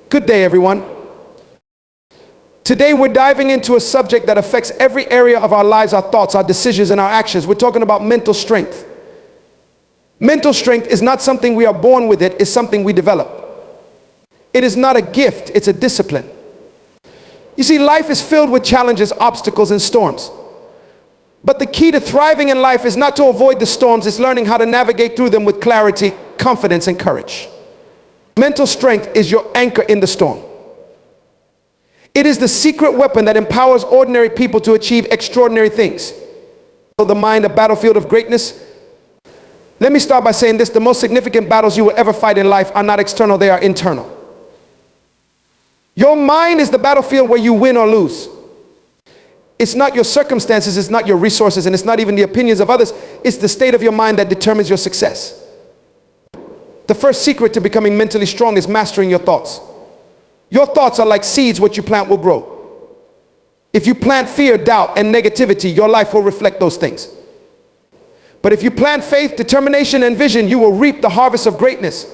Good day, everyone. Today we're diving into a subject that affects every area of our lives, our thoughts, our decisions, and our actions. We're talking about mental strength. Mental strength is not something we are born with, it's something we develop. It is not a gift, it's a discipline. You see, life is filled with challenges, obstacles, and storms. But the key to thriving in life is not to avoid the storms, it's learning how to navigate through them with clarity, confidence, and courage. Mental strength is your anchor in the storm. It is the secret weapon that empowers ordinary people to achieve extraordinary things. So the mind, a battlefield of greatness. Let me start by saying this: the most significant battles you will ever fight in life are not external, they are internal. Your mind is the battlefield where you win or lose. It's not your circumstances, it's not your resources, and it's not even the opinions of others. It's the state of your mind that determines your success. The first secret to becoming mentally strong is mastering your thoughts. Your thoughts are like seeds. What you plant will grow. If you plant fear, doubt, and negativity, your life will reflect those things. But if you plant faith, determination, and vision, you will reap the harvest of greatness.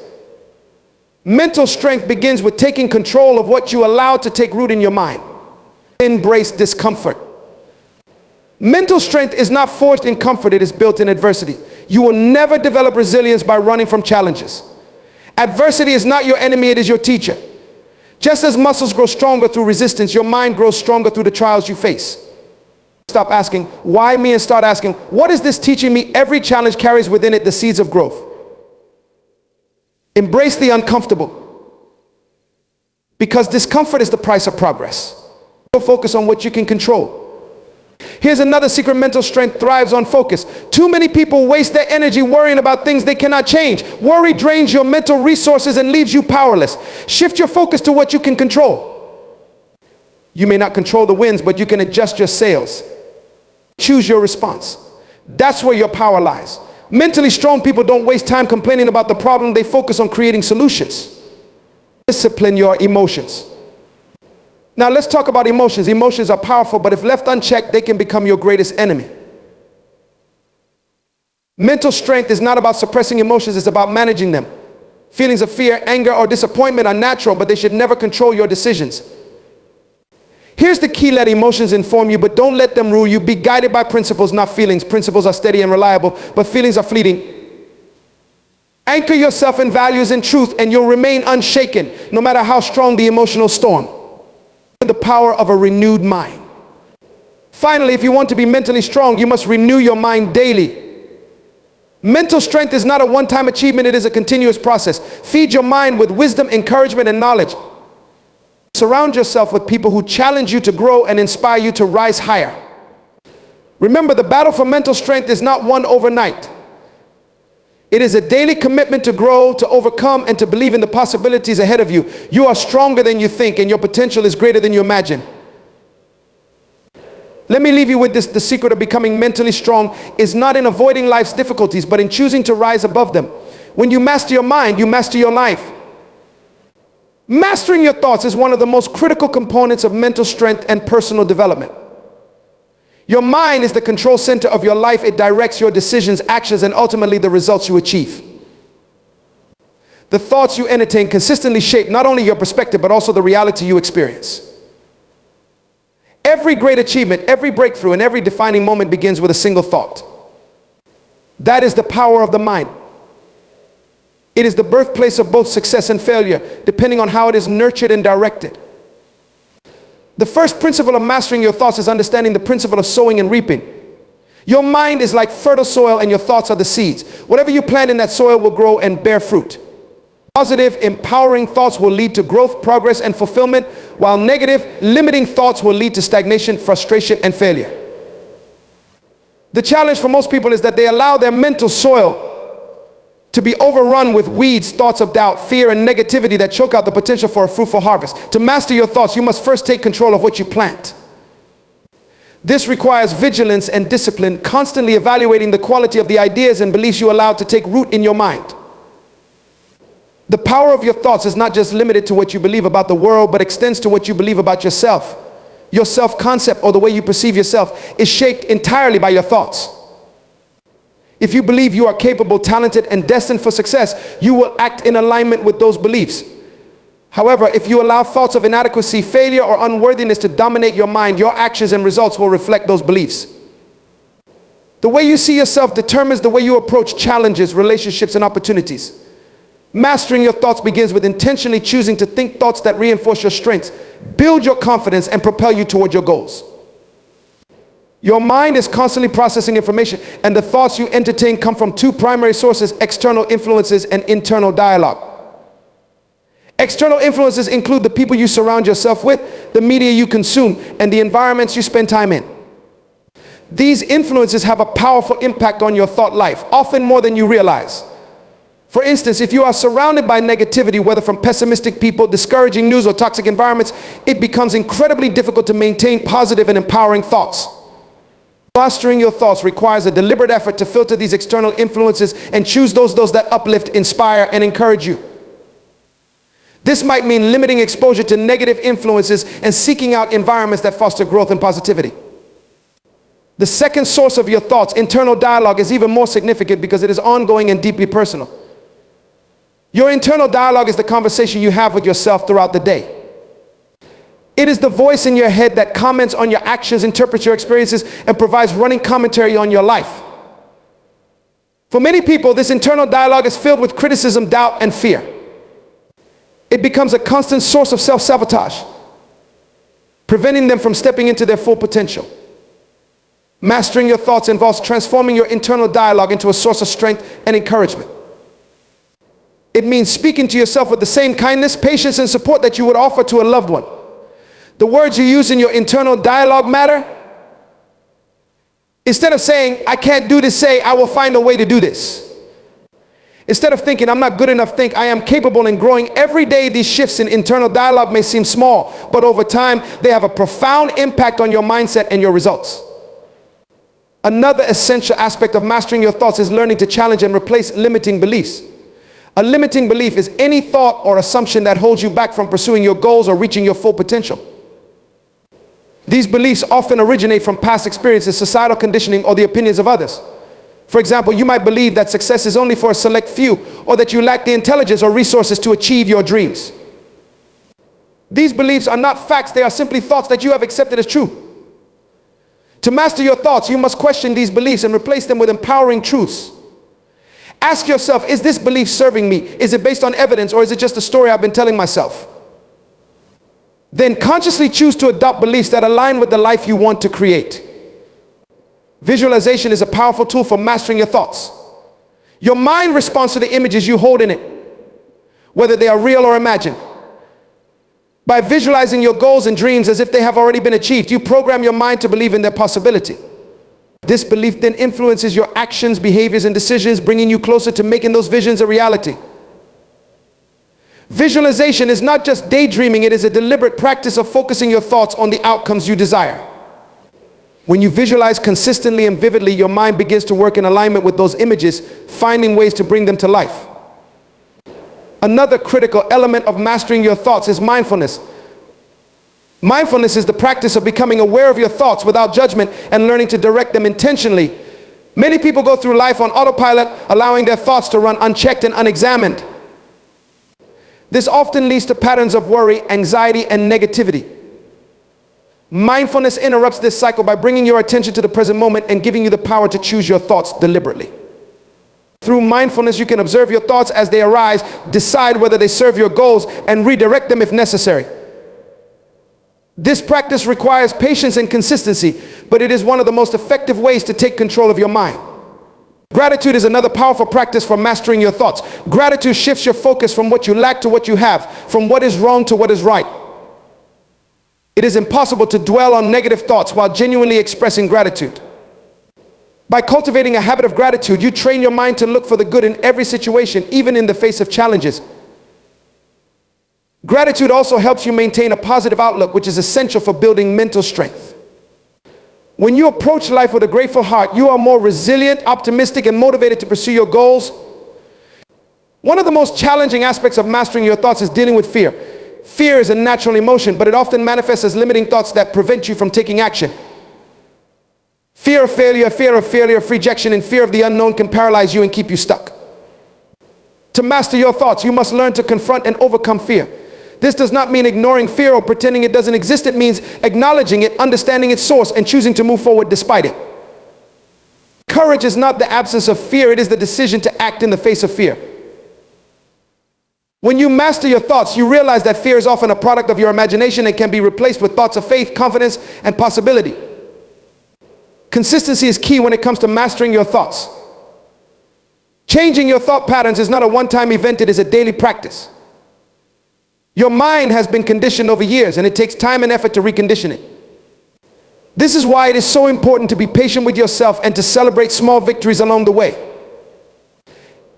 Mental strength begins with taking control of what you allow to take root in your mind. Embrace discomfort. Mental strength is not forged in comfort, it is built in adversity. You will never develop resilience by running from challenges. Adversity is not your enemy, it is your teacher. Just as muscles grow stronger through resistance, your mind grows stronger through the trials you face. Stop asking, why me, and start asking, what is this teaching me? Every challenge carries within it the seeds of growth. Embrace the uncomfortable, because discomfort is the price of progress. Don't focus on what you can control. Here's another secret: mental strength thrives on focus. Too many people waste their energy worrying about things they cannot change. Worry drains your mental resources and leaves you powerless. Shift your focus to what you can control. You may not control the winds, but you can adjust your sails. Choose your response. That's where your power lies. Mentally strong people don't waste time complaining about the problem. They focus on creating solutions. Discipline your emotions. Now let's talk about emotions. Emotions are powerful, but if left unchecked, they can become your greatest enemy. Mental strength is not about suppressing emotions, it's about managing them. Feelings of fear, anger, or disappointment are natural, but they should never control your decisions. Here's the key: let emotions inform you, but don't let them rule you. Be guided by principles, not feelings. Principles are steady and reliable, but feelings are fleeting. Anchor yourself in values and truth, and you'll remain unshaken, no matter how strong the emotional storm. The power of a renewed mind. Finally, if you want to be mentally strong, you must renew your mind daily. Mental strength is not a one-time achievement, it is a continuous process. Feed your mind with wisdom, encouragement, and knowledge. Surround yourself with people who challenge you to grow and inspire you to rise higher. Remember, the battle for mental strength is not won overnight. It is a daily commitment to grow, to overcome, and to believe in the possibilities ahead of you. You are stronger than you think, and your potential is greater than you imagine. Let me leave you with this: the secret of becoming mentally strong is not in avoiding life's difficulties, but in choosing to rise above them. When you master your mind, you master your life. Mastering your thoughts is one of the most critical components of mental strength and personal development. Your mind is the control center of your life. It directs your decisions, actions, and ultimately the results you achieve. The thoughts you entertain consistently shape not only your perspective, but also the reality you experience. Every great achievement, every breakthrough, and every defining moment begins with a single thought. That is the power of the mind. It is the birthplace of both success and failure, depending on how it is nurtured and directed. The first principle of mastering your thoughts is understanding the principle of sowing and reaping. Your mind is like fertile soil, and your thoughts are the seeds. Whatever you plant in that soil will grow and bear fruit. Positive, empowering thoughts will lead to growth, progress, and fulfillment, while negative, limiting thoughts will lead to stagnation, frustration, and failure. The challenge for most people is that they allow their mental soil to be overrun with weeds, thoughts of doubt, fear, and negativity that choke out the potential for a fruitful harvest. To master your thoughts, you must first take control of what you plant. This requires vigilance and discipline, constantly evaluating the quality of the ideas and beliefs you allow to take root in your mind. The power of your thoughts is not just limited to what you believe about the world, but extends to what you believe about yourself. Your self-concept, or the way you perceive yourself, is shaped entirely by your thoughts. If you believe you are capable, talented, and destined for success, you will act in alignment with those beliefs. However, if you allow thoughts of inadequacy, failure, or unworthiness to dominate your mind, your actions and results will reflect those beliefs. The way you see yourself determines the way you approach challenges, relationships, and opportunities. Mastering your thoughts begins with intentionally choosing to think thoughts that reinforce your strengths, build your confidence, and propel you toward your goals. Your mind is constantly processing information, and the thoughts you entertain come from two primary sources: external influences and internal dialogue. External influences include the people you surround yourself with, the media you consume, and the environments you spend time in. These influences have a powerful impact on your thought life, often more than you realize. For instance, if you are surrounded by negativity, whether from pessimistic people, discouraging news, or toxic environments, it becomes incredibly difficult to maintain positive and empowering thoughts. Mastering your thoughts requires a deliberate effort to filter these external influences and choose those that uplift, inspire, and encourage you. This might mean limiting exposure to negative influences and seeking out environments that foster growth and positivity. The second source of your thoughts, internal dialogue, is even more significant because it is ongoing and deeply personal. Your internal dialogue is the conversation you have with yourself throughout the day. It is the voice in your head that comments on your actions, interprets your experiences, and provides running commentary on your life. For many people, this internal dialogue is filled with criticism, doubt, and fear. It becomes a constant source of self-sabotage, preventing them from stepping into their full potential. Mastering your thoughts involves transforming your internal dialogue into a source of strength and encouragement. It means speaking to yourself with the same kindness, patience, and support that you would offer to a loved one. The words you use in your internal dialogue matter. Instead of saying, "I can't do this," say, "I will find a way to do this." Instead of thinking, "I'm not good enough," think, "I am capable and growing." Every day, these shifts in internal dialogue may seem small, but over time, they have a profound impact on your mindset and your results. Another essential aspect of mastering your thoughts is learning to challenge and replace limiting beliefs. A limiting belief is any thought or assumption that holds you back from pursuing your goals or reaching your full potential. These beliefs often originate from past experiences, societal conditioning, or the opinions of others. For example, you might believe that success is only for a select few, or that you lack the intelligence or resources to achieve your dreams. These beliefs are not facts, they are simply thoughts that you have accepted as true. To master your thoughts, you must question these beliefs and replace them with empowering truths. Ask yourself, is this belief serving me? Is it based on evidence, or is it just a story I've been telling myself? Then consciously choose to adopt beliefs that align with the life you want to create. Visualization is a powerful tool for mastering your thoughts. Your mind responds to the images you hold in it, whether they are real or imagined. By visualizing your goals and dreams as if they have already been achieved, you program your mind to believe in their possibility. This belief then influences your actions, behaviors, and decisions, bringing you closer to making those visions a reality. Visualization is not just daydreaming, it is a deliberate practice of focusing your thoughts on the outcomes you desire. When you visualize consistently and vividly, your mind begins to work in alignment with those images, finding ways to bring them to life. Another critical element of mastering your thoughts is mindfulness. Mindfulness is the practice of becoming aware of your thoughts without judgment and learning to direct them intentionally. Many people go through life on autopilot, allowing their thoughts to run unchecked and unexamined. This often leads to patterns of worry, anxiety, and negativity. Mindfulness interrupts this cycle by bringing your attention to the present moment and giving you the power to choose your thoughts deliberately. Through mindfulness, you can observe your thoughts as they arise, decide whether they serve your goals, and redirect them if necessary. This practice requires patience and consistency, but it is one of the most effective ways to take control of your mind. Gratitude is another powerful practice for mastering your thoughts. Gratitude shifts your focus from what you lack to what you have, from what is wrong to what is right. It is impossible to dwell on negative thoughts while genuinely expressing gratitude. By cultivating a habit of gratitude, you train your mind to look for the good in every situation, even in the face of challenges. Gratitude also helps you maintain a positive outlook, which is essential for building mental strength. When you approach life with a grateful heart, you are more resilient, optimistic, and motivated to pursue your goals. One of the most challenging aspects of mastering your thoughts is dealing with fear. Fear is a natural emotion, but it often manifests as limiting thoughts that prevent you from taking action. Fear of rejection, and fear of the unknown can paralyze you and keep you stuck. To master your thoughts, you must learn to confront and overcome fear. This does not mean ignoring fear or pretending it doesn't exist. It means acknowledging it, understanding its source, and choosing to move forward despite it. Courage is not the absence of fear, it is the decision to act in the face of fear. When you master your thoughts, you realize that fear is often a product of your imagination and can be replaced with thoughts of faith, confidence, and possibility. Consistency is key when it comes to mastering your thoughts. Changing your thought patterns is not a one-time event, it is a daily practice. Your mind has been conditioned over years, and it takes time and effort to recondition it. This is why it is so important to be patient with yourself and to celebrate small victories along the way.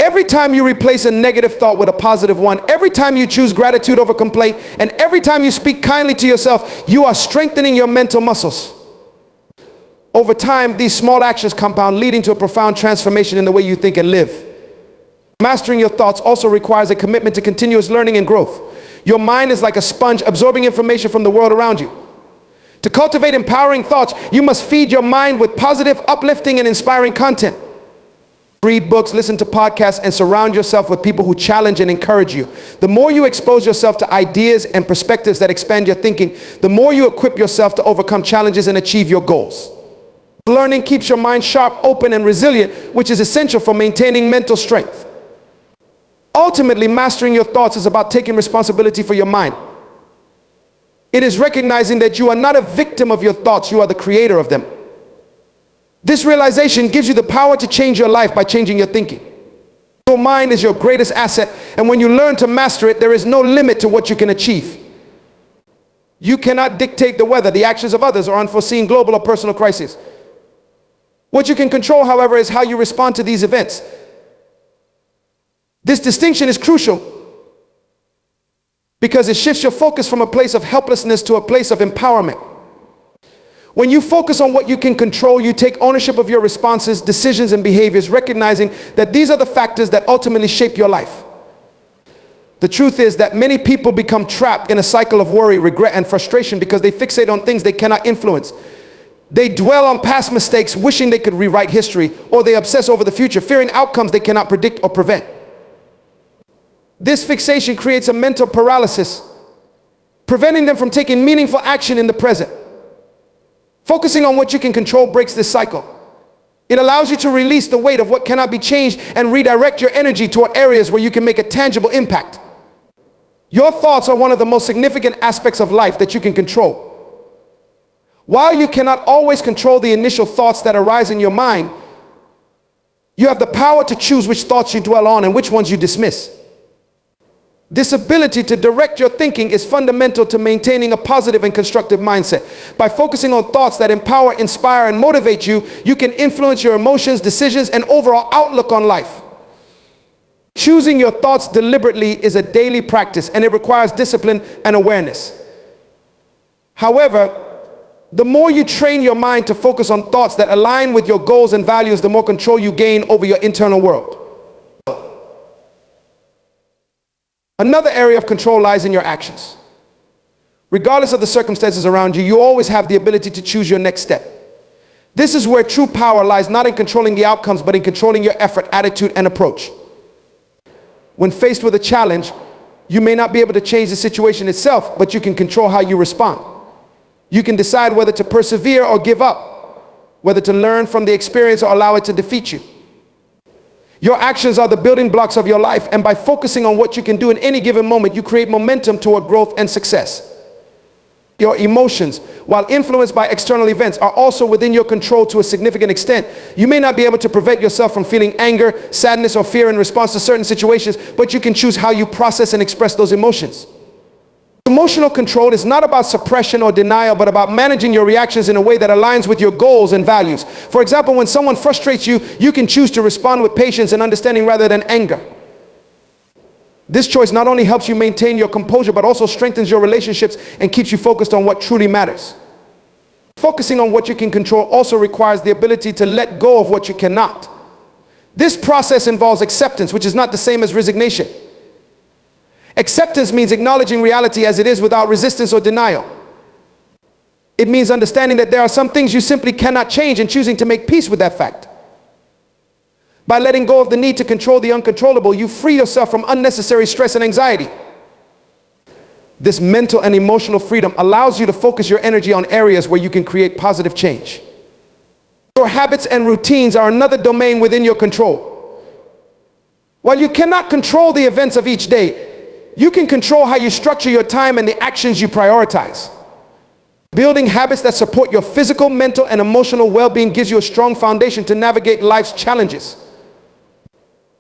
Every time you replace a negative thought with a positive one, every time you choose gratitude over complaint, and every time you speak kindly to yourself, you are strengthening your mental muscles. Over time, these small actions compound, leading to a profound transformation in the way you think and live. Mastering your thoughts also requires a commitment to continuous learning and growth. Your mind is like a sponge absorbing information from the world around you. To cultivate empowering thoughts, you must feed your mind with positive, uplifting, and inspiring content. Read books, listen to podcasts, and surround yourself with people who challenge and encourage you. The more you expose yourself to ideas and perspectives that expand your thinking, the more you equip yourself to overcome challenges and achieve your goals. Learning keeps your mind sharp, open, and resilient, which is essential for maintaining mental strength. Ultimately, mastering your thoughts is about taking responsibility for your mind. It is recognizing that you are not a victim of your thoughts, you are the creator of them. This realization gives you the power to change your life by changing your thinking. Your mind is your greatest asset, and when you learn to master it, there is no limit to what you can achieve. You cannot dictate the weather, the actions of others, or unforeseen global or personal crises. What you can control, however, is how you respond to these events. This distinction is crucial because it shifts your focus from a place of helplessness to a place of empowerment. When you focus on what you can control, you take ownership of your responses, decisions, and behaviors, recognizing that these are the factors that ultimately shape your life. The truth is that many people become trapped in a cycle of worry, regret, and frustration because they fixate on things they cannot influence. They dwell on past mistakes, wishing they could rewrite history, or they obsess over the future, fearing outcomes they cannot predict or prevent. This fixation creates a mental paralysis, preventing them from taking meaningful action in the present. Focusing on what you can control breaks this cycle. It allows you to release the weight of what cannot be changed and redirect your energy toward areas where you can make a tangible impact. Your thoughts are one of the most significant aspects of life that you can control. While you cannot always control the initial thoughts that arise in your mind, you have the power to choose which thoughts you dwell on and which ones you dismiss. This ability to direct your thinking is fundamental to maintaining a positive and constructive mindset. By focusing on thoughts that empower, inspire, and motivate you, you can influence your emotions, decisions, and overall outlook on life. Choosing your thoughts deliberately is a daily practice, and it requires discipline and awareness. However, the more you train your mind to focus on thoughts that align with your goals and values, the more control you gain over your internal world. Another area of control lies in your actions. Regardless of the circumstances around you, you always have the ability to choose your next step. This is where true power lies, not in controlling the outcomes, but in controlling your effort, attitude, and approach. When faced with a challenge, you may not be able to change the situation itself, but you can control how you respond. You can decide whether to persevere or give up, whether to learn from the experience or allow it to defeat you. Your actions are the building blocks of your life, and by focusing on what you can do in any given moment, you create momentum toward growth and success. Your emotions, while influenced by external events, are also within your control to a significant extent. You may not be able to prevent yourself from feeling anger, sadness, or fear in response to certain situations, but you can choose how you process and express those emotions. Emotional control is not about suppression or denial, but about managing your reactions in a way that aligns with your goals and values. For example, when someone frustrates you, you can choose to respond with patience and understanding rather than anger. This choice not only helps you maintain your composure, but also strengthens your relationships and keeps you focused on what truly matters. Focusing on what you can control also requires the ability to let go of what you cannot. This process involves acceptance, which is not the same as resignation. Acceptance means acknowledging reality as it is without resistance or denial. It means understanding that there are some things you simply cannot change and choosing to make peace with that fact. By letting go of the need to control the uncontrollable, you free yourself from unnecessary stress and anxiety. This mental and emotional freedom allows you to focus your energy on areas where you can create positive change. Your habits and routines are another domain within your control. While you cannot control the events of each day, you can control how you structure your time and the actions you prioritize. Building habits that support your physical, mental, and emotional well-being gives you a strong foundation to navigate life's challenges.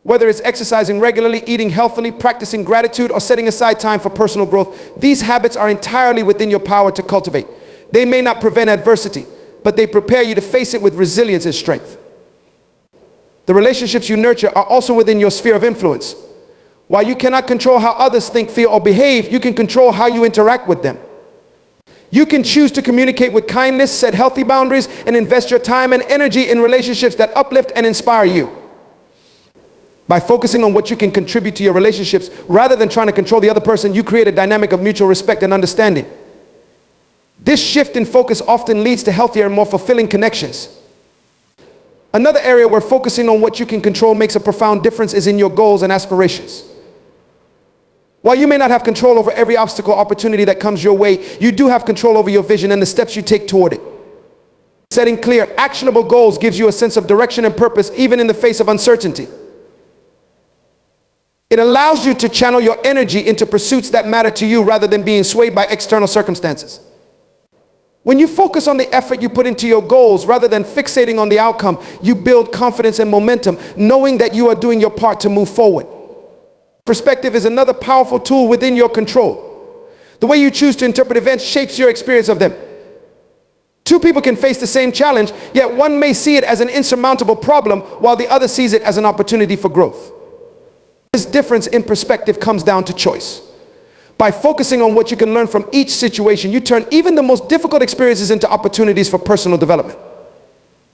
Whether it's exercising regularly, eating healthily, practicing gratitude, or setting aside time for personal growth, these habits are entirely within your power to cultivate. They may not prevent adversity, but they prepare you to face it with resilience and strength. The relationships you nurture are also within your sphere of influence. While you cannot control how others think, feel, or behave, you can control how you interact with them. You can choose to communicate with kindness, set healthy boundaries, and invest your time and energy in relationships that uplift and inspire you. By focusing on what you can contribute to your relationships, rather than trying to control the other person, you create a dynamic of mutual respect and understanding. This shift in focus often leads to healthier and more fulfilling connections. Another area where focusing on what you can control makes a profound difference is in your goals and aspirations. While you may not have control over every obstacle or opportunity that comes your way, you do have control over your vision and the steps you take toward it. Setting clear, actionable goals gives you a sense of direction and purpose even in the face of uncertainty. It allows you to channel your energy into pursuits that matter to you rather than being swayed by external circumstances. When you focus on the effort you put into your goals rather than fixating on the outcome, you build confidence and momentum, knowing that you are doing your part to move forward. Perspective is another powerful tool within your control. The way you choose to interpret events shapes your experience of them. Two people can face the same challenge, yet one may see it as an insurmountable problem while the other sees it as an opportunity for growth. This difference in perspective comes down to choice. By focusing on what you can learn from each situation, you turn even the most difficult experiences into opportunities for personal development.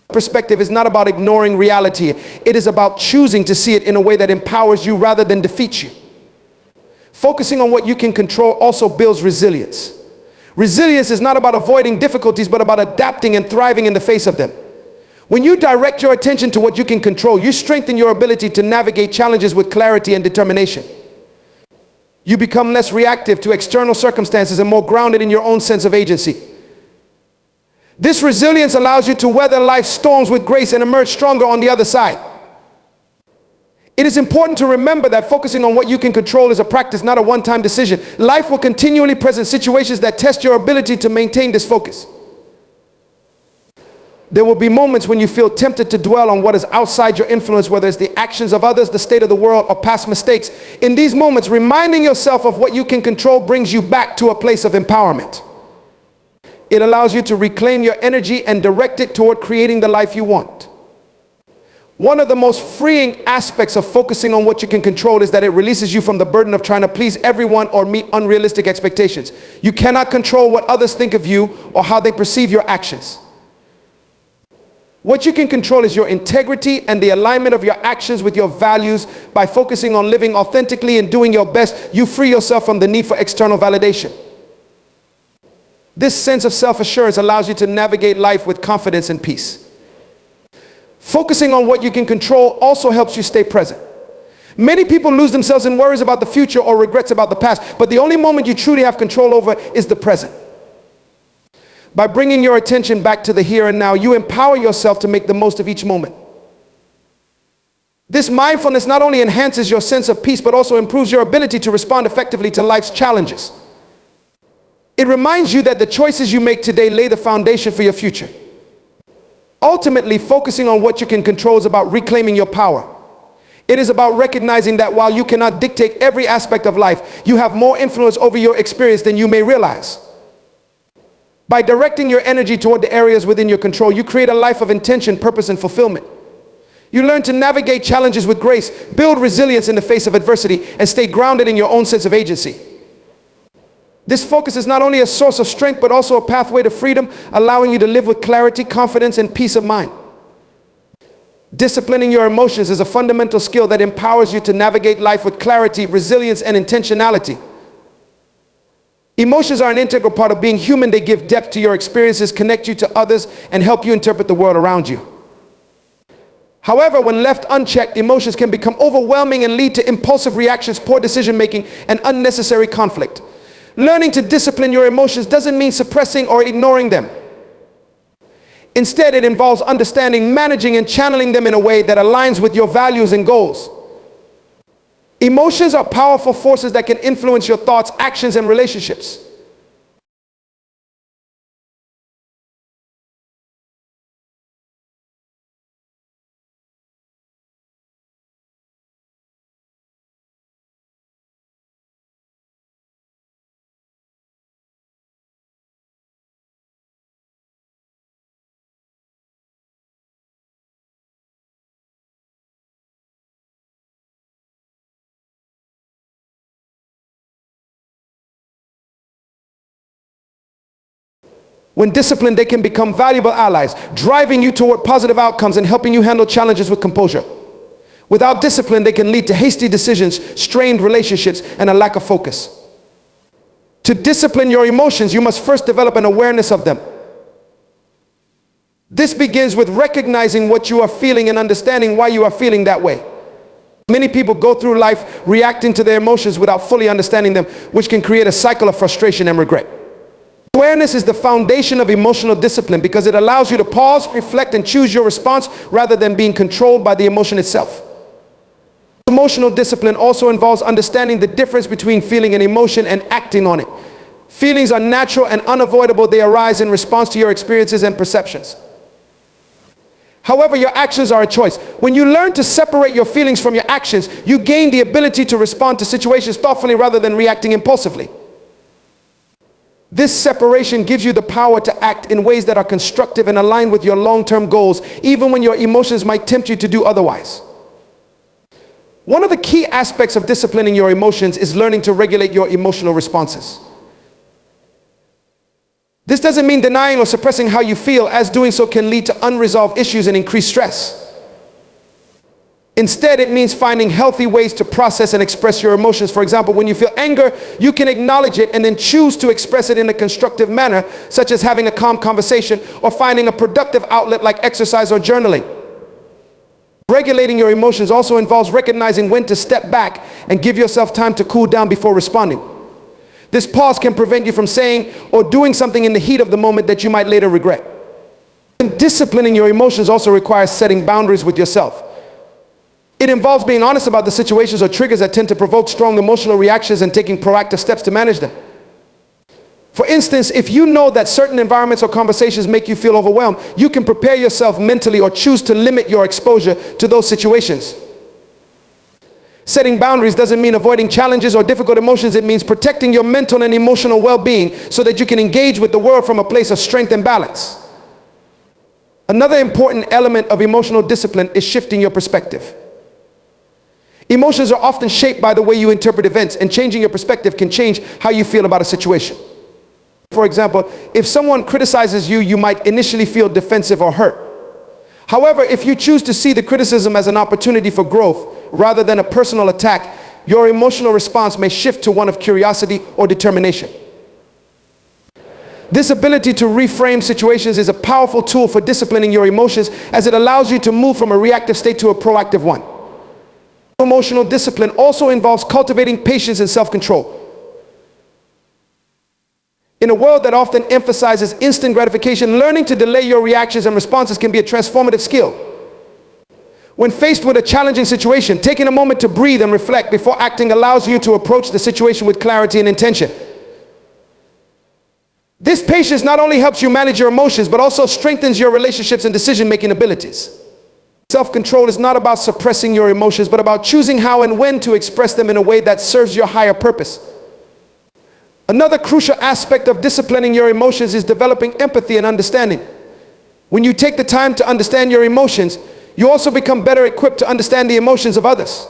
Perspective is not about ignoring reality. It is about choosing to see it in a way that empowers you rather than defeats you. Focusing on what you can control also builds resilience. Resilience is not about avoiding difficulties, but about adapting and thriving in the face of them. When you direct your attention to what you can control, you strengthen your ability to navigate challenges with clarity and determination. You become less reactive to external circumstances and more grounded in your own sense of agency. This resilience allows you to weather life's storms with grace and emerge stronger on the other side. It is important to remember that focusing on what you can control is a practice, not a one-time decision. Life will continually present situations that test your ability to maintain this focus. There will be moments when you feel tempted to dwell on what is outside your influence, whether it's the actions of others, the state of the world, or past mistakes. In these moments, reminding yourself of what you can control brings you back to a place of empowerment. It allows you to reclaim your energy and direct it toward creating the life you want. One of the most freeing aspects of focusing on what you can control is that it releases you from the burden of trying to please everyone or meet unrealistic expectations. You cannot control what others think of you or how they perceive your actions. What you can control is your integrity and the alignment of your actions with your values. By focusing on living authentically and doing your best, you free yourself from the need for external validation. This sense of self-assurance allows you to navigate life with confidence and peace. Focusing on what you can control also helps you stay present. Many people lose themselves in worries about the future or regrets about the past, but the only moment you truly have control over is the present. By bringing your attention back to the here and now, you empower yourself to make the most of each moment. This mindfulness not only enhances your sense of peace, but also improves your ability to respond effectively to life's challenges. It reminds you that the choices you make today lay the foundation for your future. Ultimately, focusing on what you can control is about reclaiming your power. It is about recognizing that while you cannot dictate every aspect of life, you have more influence over your experience than you may realize. By directing your energy toward the areas within your control, you create a life of intention, purpose, and fulfillment. You learn to navigate challenges with grace, build resilience in the face of adversity, and stay grounded in your own sense of agency. This focus is not only a source of strength, but also a pathway to freedom, allowing you to live with clarity, confidence, and peace of mind. Disciplining your emotions is a fundamental skill that empowers you to navigate life with clarity, resilience, and intentionality. Emotions are an integral part of being human. They give depth to your experiences, connect you to others, and help you interpret the world around you. However, when left unchecked, emotions can become overwhelming and lead to impulsive reactions, poor decision making, and unnecessary conflict. Learning to discipline your emotions doesn't mean suppressing or ignoring them. Instead, it involves understanding, managing, and channeling them in a way that aligns with your values and goals. Emotions are powerful forces that can influence your thoughts, actions, and relationships. When disciplined, they can become valuable allies, driving you toward positive outcomes and helping you handle challenges with composure. Without discipline, they can lead to hasty decisions, strained relationships, and a lack of focus. To discipline your emotions, you must first develop an awareness of them. This begins with recognizing what you are feeling and understanding why you are feeling that way. Many people go through life reacting to their emotions without fully understanding them, which can create a cycle of frustration and regret. Awareness is the foundation of emotional discipline because it allows you to pause, reflect, and choose your response rather than being controlled by the emotion itself. Emotional discipline also involves understanding the difference between feeling an emotion and acting on it. Feelings are natural and unavoidable. They arise in response to your experiences and perceptions. However, your actions are a choice. When you learn to separate your feelings from your actions, you gain the ability to respond to situations thoughtfully rather than reacting impulsively. This separation gives you the power to act in ways that are constructive and aligned with your long-term goals, even when your emotions might tempt you to do otherwise. One of the key aspects of disciplining your emotions is learning to regulate your emotional responses. This doesn't mean denying or suppressing how you feel, as doing so can lead to unresolved issues and increased stress. Instead, it means finding healthy ways to process and express your emotions. For example, when you feel anger, you can acknowledge it and then choose to express it in a constructive manner, such as having a calm conversation or finding a productive outlet like exercise or journaling. Regulating your emotions also involves recognizing when to step back and give yourself time to cool down before responding. This pause can prevent you from saying or doing something in the heat of the moment that you might later regret. And disciplining your emotions also requires setting boundaries with yourself. It involves being honest about the situations or triggers that tend to provoke strong emotional reactions and taking proactive steps to manage them. For instance, if you know that certain environments or conversations make you feel overwhelmed, you can prepare yourself mentally or choose to limit your exposure to those situations. Setting boundaries doesn't mean avoiding challenges or difficult emotions. It means protecting your mental and emotional well-being so that you can engage with the world from a place of strength and balance. Another important element of emotional discipline is shifting your perspective. Emotions are often shaped by the way you interpret events, and changing your perspective can change how you feel about a situation. For example, if someone criticizes you, you might initially feel defensive or hurt. However, if you choose to see the criticism as an opportunity for growth rather than a personal attack, your emotional response may shift to one of curiosity or determination. This ability to reframe situations is a powerful tool for disciplining your emotions, as it allows you to move from a reactive state to a proactive one. Emotional discipline also involves cultivating patience and self-control. In a world that often emphasizes instant gratification, learning to delay your reactions and responses can be a transformative skill. When faced with a challenging situation, taking a moment to breathe and reflect before acting allows you to approach the situation with clarity and intention. This patience not only helps you manage your emotions, but also strengthens your relationships and decision-making abilities. Self-control is not about suppressing your emotions, but about choosing how and when to express them in a way that serves your higher purpose. Another crucial aspect of disciplining your emotions is developing empathy and understanding. When you take the time to understand your emotions, you also become better equipped to understand the emotions of others.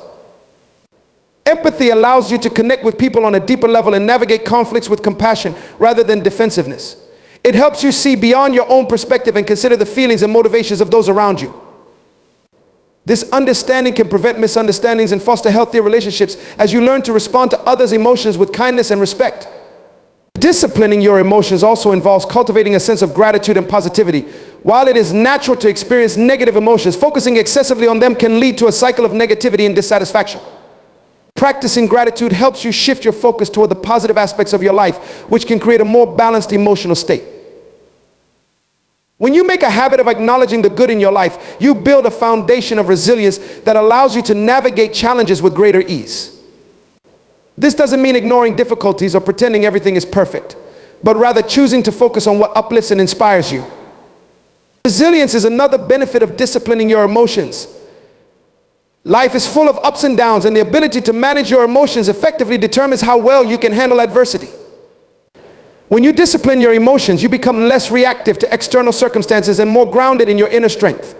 Empathy allows you to connect with people on a deeper level and navigate conflicts with compassion rather than defensiveness. It helps you see beyond your own perspective and consider the feelings and motivations of those around you. This understanding can prevent misunderstandings and foster healthier relationships as you learn to respond to others' emotions with kindness and respect. Disciplining your emotions also involves cultivating a sense of gratitude and positivity. While it is natural to experience negative emotions, focusing excessively on them can lead to a cycle of negativity and dissatisfaction. Practicing gratitude helps you shift your focus toward the positive aspects of your life, which can create a more balanced emotional state. When you make a habit of acknowledging the good in your life, you build a foundation of resilience that allows you to navigate challenges with greater ease. This doesn't mean ignoring difficulties or pretending everything is perfect, but rather choosing to focus on what uplifts and inspires you. Resilience is another benefit of disciplining your emotions. Life is full of ups and downs, and the ability to manage your emotions effectively determines how well you can handle adversity. When you discipline your emotions, you become less reactive to external circumstances and more grounded in your inner strength.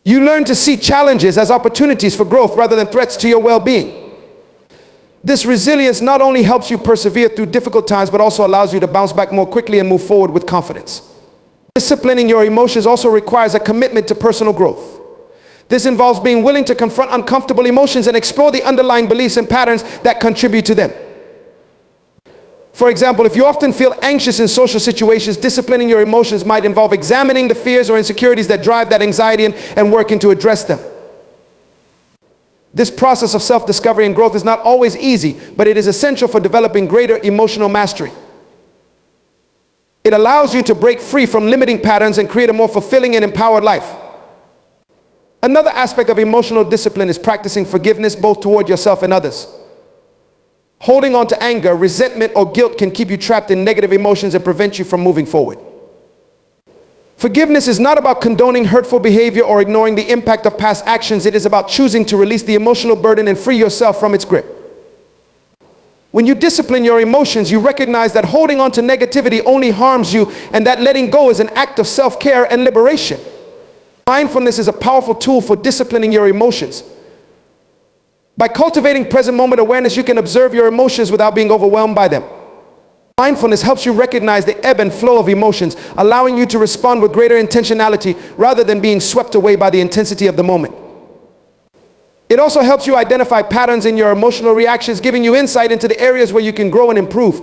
You learn to see challenges as opportunities for growth rather than threats to your well-being. This resilience not only helps you persevere through difficult times, but also allows you to bounce back more quickly and move forward with confidence. Disciplining your emotions also requires a commitment to personal growth. This involves being willing to confront uncomfortable emotions and explore the underlying beliefs and patterns that contribute to them. For example, if you often feel anxious in social situations, disciplining your emotions might involve examining the fears or insecurities that drive that anxiety and working to address them. This process of self-discovery and growth is not always easy, but it is essential for developing greater emotional mastery. It allows you to break free from limiting patterns and create a more fulfilling and empowered life. Another aspect of emotional discipline is practicing forgiveness, both toward yourself and others. Holding on to anger, resentment, or guilt can keep you trapped in negative emotions and prevent you from moving forward. Forgiveness is not about condoning hurtful behavior or ignoring the impact of past actions. It is about choosing to release the emotional burden and free yourself from its grip. When you discipline your emotions, you recognize that holding on to negativity only harms you, and that letting go is an act of self-care and liberation. Mindfulness is a powerful tool for disciplining your emotions. By cultivating present moment awareness, you can observe your emotions without being overwhelmed by them. Mindfulness helps you recognize the ebb and flow of emotions, allowing you to respond with greater intentionality rather than being swept away by the intensity of the moment. It also helps you identify patterns in your emotional reactions, giving you insight into the areas where you can grow and improve.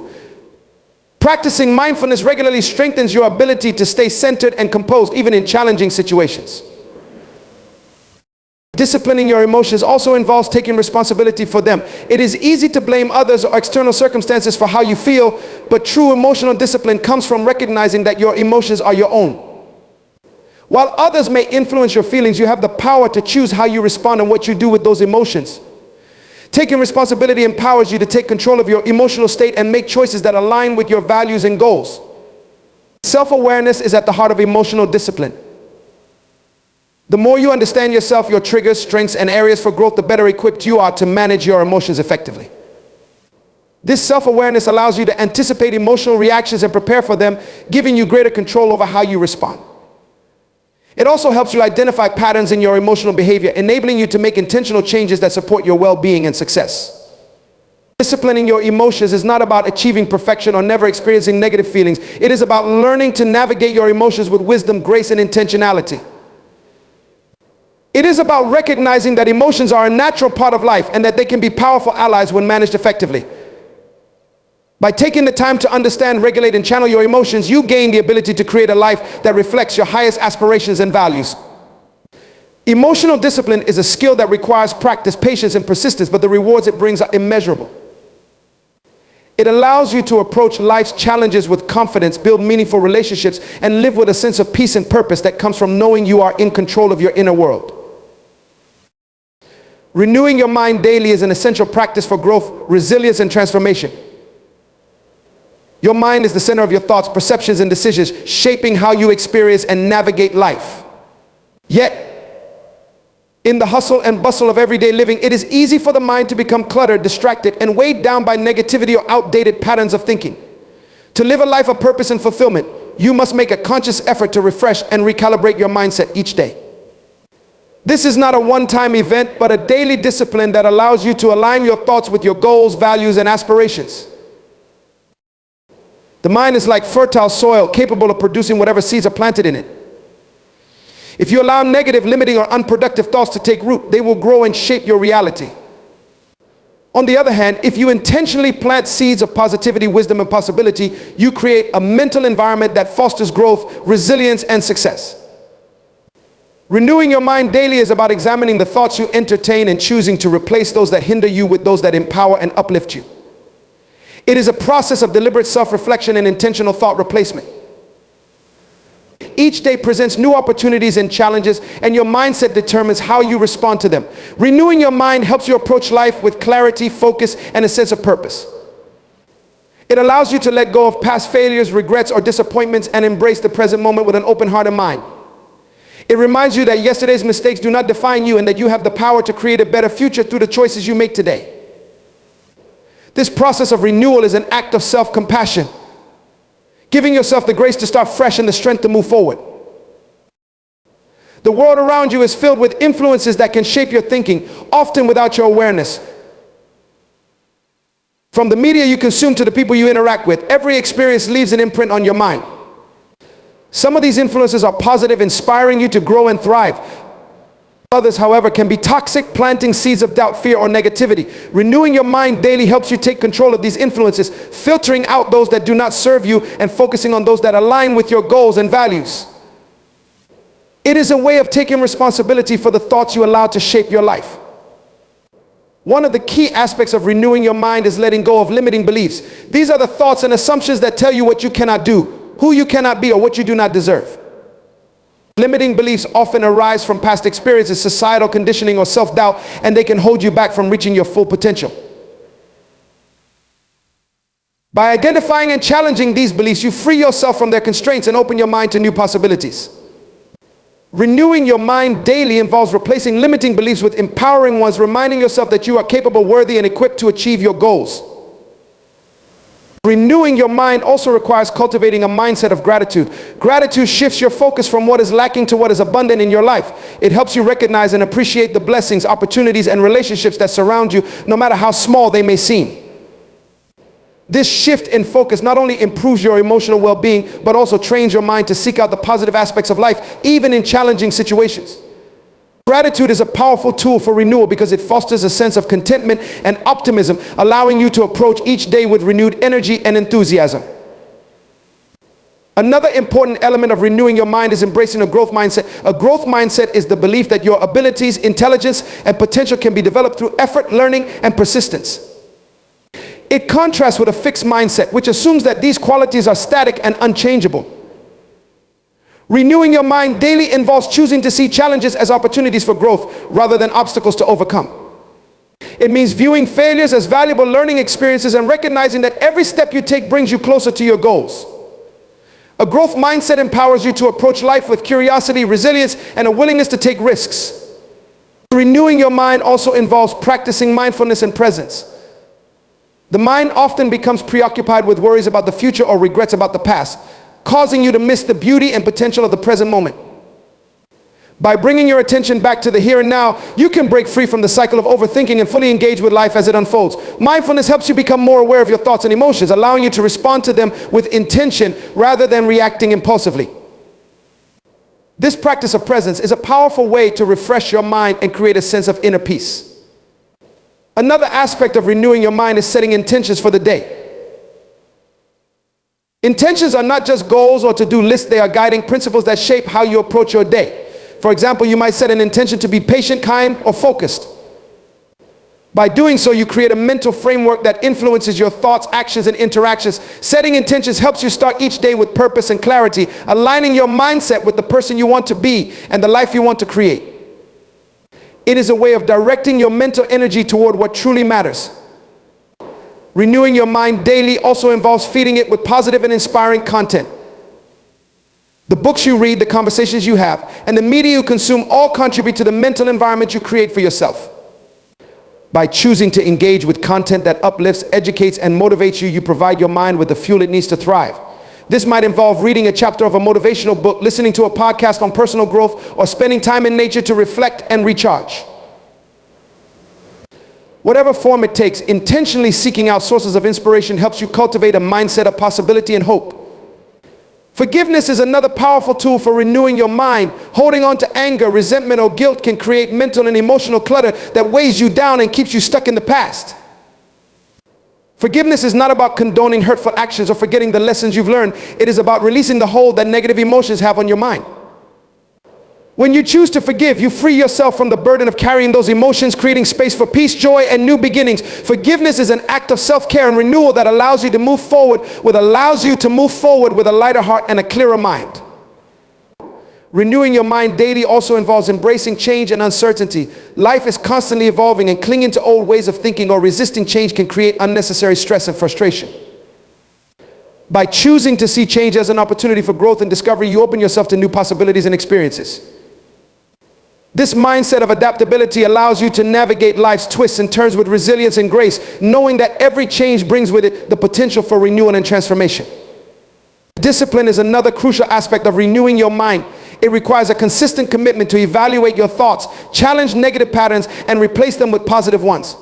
Practicing mindfulness regularly strengthens your ability to stay centered and composed, even in challenging situations. Disciplining your emotions also involves taking responsibility for them. It is easy to blame others or external circumstances for how you feel, but true emotional discipline comes from recognizing that your emotions are your own. While others may influence your feelings, you have the power to choose how you respond and what you do with those emotions. Taking responsibility empowers you to take control of your emotional state and make choices that align with your values and goals. Self-awareness is at the heart of emotional discipline. The more you understand yourself, your triggers, strengths, and areas for growth, the better equipped you are to manage your emotions effectively. This self-awareness allows you to anticipate emotional reactions and prepare for them, giving you greater control over how you respond. It also helps you identify patterns in your emotional behavior, enabling you to make intentional changes that support your well-being and success. Disciplining your emotions is not about achieving perfection or never experiencing negative feelings. It is about learning to navigate your emotions with wisdom, grace, and intentionality. It is about recognizing that emotions are a natural part of life and that they can be powerful allies when managed effectively. By taking the time to understand, regulate, and channel your emotions, you gain the ability to create a life that reflects your highest aspirations and values. Emotional discipline is a skill that requires practice, patience, and persistence, but the rewards it brings are immeasurable. It allows you to approach life's challenges with confidence, build meaningful relationships, and live with a sense of peace and purpose that comes from knowing you are in control of your inner world. Renewing your mind daily is an essential practice for growth, resilience, and transformation. Your mind is the center of your thoughts, perceptions, and decisions, shaping how you experience and navigate life. Yet, in the hustle and bustle of everyday living, it is easy for the mind to become cluttered, distracted, and weighed down by negativity or outdated patterns of thinking. To live a life of purpose and fulfillment, you must make a conscious effort to refresh and recalibrate your mindset each day. This is not a one-time event, but a daily discipline that allows you to align your thoughts with your goals, values, and aspirations. The mind is like fertile soil, capable of producing whatever seeds are planted in it. If you allow negative, limiting, or unproductive thoughts to take root, they will grow and shape your reality. On the other hand, if you intentionally plant seeds of positivity, wisdom, and possibility, you create a mental environment that fosters growth, resilience, and success. Renewing your mind daily is about examining the thoughts you entertain and choosing to replace those that hinder you with those that empower and uplift you. It is a process of deliberate self-reflection and intentional thought replacement. Each day presents new opportunities and challenges, and your mindset determines how you respond to them. Renewing your mind helps you approach life with clarity, focus, and a sense of purpose. It allows you to let go of past failures, regrets, or disappointments and embrace the present moment with an open heart and mind. It reminds you that yesterday's mistakes do not define you and that you have the power to create a better future through the choices you make today. This process of renewal is an act of self-compassion, giving yourself the grace to start fresh and the strength to move forward. The world around you is filled with influences that can shape your thinking, often without your awareness. From the media you consume to the people you interact with, every experience leaves an imprint on your mind. Some of these influences are positive, inspiring you to grow and thrive. Others, however, can be toxic, planting seeds of doubt, fear, or negativity. Renewing your mind daily helps you take control of these influences, filtering out those that do not serve you and focusing on those that align with your goals and values. It is a way of taking responsibility for the thoughts you allow to shape your life. One of the key aspects of renewing your mind is letting go of limiting beliefs. These are the thoughts and assumptions that tell you what you cannot do, who you cannot be, or what you do not deserve. Limiting beliefs often arise from past experiences, societal conditioning, or self-doubt, and they can hold you back from reaching your full potential. By identifying and challenging these beliefs, you free yourself from their constraints and open your mind to new possibilities. Renewing your mind daily involves replacing limiting beliefs with empowering ones, reminding yourself that you are capable, worthy, and equipped to achieve your goals. Renewing your mind also requires cultivating a mindset of gratitude. Gratitude shifts your focus from what is lacking to what is abundant in your life. It helps you recognize and appreciate the blessings, opportunities, and relationships that surround you, no matter how small they may seem. This shift in focus not only improves your emotional well-being, but also trains your mind to seek out the positive aspects of life, even in challenging situations. Gratitude is a powerful tool for renewal because it fosters a sense of contentment and optimism, allowing you to approach each day with renewed energy and enthusiasm. Another important element of renewing your mind is embracing a growth mindset. A growth mindset is the belief that your abilities, intelligence, and potential can be developed through effort, learning, and persistence. It contrasts with a fixed mindset, which assumes that these qualities are static and unchangeable. Renewing your mind daily involves choosing to see challenges as opportunities for growth rather than obstacles to overcome. It means viewing failures as valuable learning experiences and recognizing that every step you take brings you closer to your goals. A growth mindset empowers you to approach life with curiosity, resilience, and a willingness to take risks. Renewing your mind also involves practicing mindfulness and presence. The mind often becomes preoccupied with worries about the future or regrets about the past, causing you to miss the beauty and potential of the present moment. By bringing your attention back to the here and now, you can break free from the cycle of overthinking and fully engage with life as it unfolds. Mindfulness helps you become more aware of your thoughts and emotions, allowing you to respond to them with intention rather than reacting impulsively. This practice of presence is a powerful way to refresh your mind and create a sense of inner peace. Another aspect of renewing your mind is setting intentions for the day. Intentions are not just goals or to-do lists, they are guiding principles that shape how you approach your day. For example, you might set an intention to be patient, kind, or focused. By doing so, you create a mental framework that influences your thoughts, actions, and interactions. Setting intentions helps you start each day with purpose and clarity, aligning your mindset with the person you want to be and the life you want to create. It is a way of directing your mental energy toward what truly matters. Renewing your mind daily also involves feeding it with positive and inspiring content. The books you read, the conversations you have, and the media you consume all contribute to the mental environment you create for yourself. By choosing to engage with content that uplifts, educates, and motivates you, you provide your mind with the fuel it needs to thrive. This might involve reading a chapter of a motivational book, listening to a podcast on personal growth, or spending time in nature to reflect and recharge. Whatever form it takes, intentionally seeking out sources of inspiration helps you cultivate a mindset of possibility and hope. Forgiveness is another powerful tool for renewing your mind. Holding on to anger, resentment, or guilt can create mental and emotional clutter that weighs you down and keeps you stuck in the past. Forgiveness is not about condoning hurtful actions or forgetting the lessons you've learned. It is about releasing the hold that negative emotions have on your mind. When you choose to forgive, you free yourself from the burden of carrying those emotions, creating space for peace, joy, and new beginnings. Forgiveness is an act of self-care and renewal that allows you to move forward with a lighter heart and a clearer mind. Renewing your mind daily also involves embracing change and uncertainty. Life is constantly evolving, and clinging to old ways of thinking or resisting change can create unnecessary stress and frustration. By choosing to see change as an opportunity for growth and discovery, you open yourself to new possibilities and experiences. This mindset of adaptability allows you to navigate life's twists and turns with resilience and grace, knowing that every change brings with it the potential for renewal and transformation. Discipline is another crucial aspect of renewing your mind. It requires a consistent commitment to evaluate your thoughts, challenge negative patterns, and replace them with positive ones.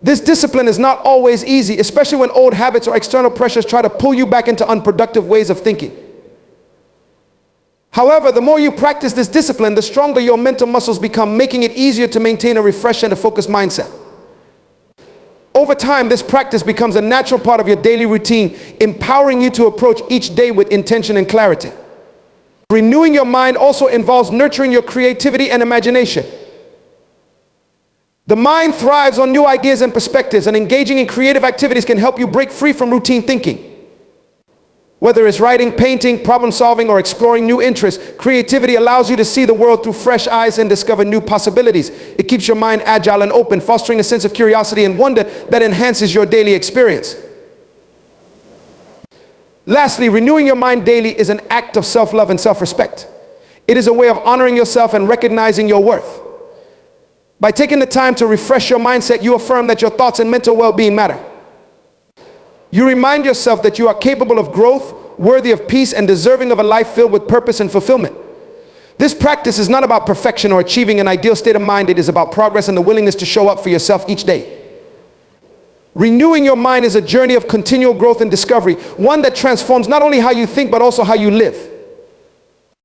This discipline is not always easy, especially when old habits or external pressures try to pull you back into unproductive ways of thinking. However, the more you practice this discipline, the stronger your mental muscles become, making it easier to maintain a refreshed and a focused mindset. Over time, this practice becomes a natural part of your daily routine, empowering you to approach each day with intention and clarity. Renewing your mind also involves nurturing your creativity and imagination. The mind thrives on new ideas and perspectives, and engaging in creative activities can help you break free from routine thinking. Whether it's writing, painting, problem solving, or exploring new interests, creativity allows you to see the world through fresh eyes and discover new possibilities. It keeps your mind agile and open, fostering a sense of curiosity and wonder that enhances your daily experience. Lastly, renewing your mind daily is an act of self-love and self-respect. It is a way of honoring yourself and recognizing your worth. By taking the time to refresh your mindset, you affirm that your thoughts and mental well-being matter. You remind yourself that you are capable of growth, worthy of peace, and deserving of a life filled with purpose and fulfillment. This practice is not about perfection or achieving an ideal state of mind. It is about progress and the willingness to show up for yourself each day. Renewing your mind is a journey of continual growth and discovery, one that transforms not only how you think but also how you live.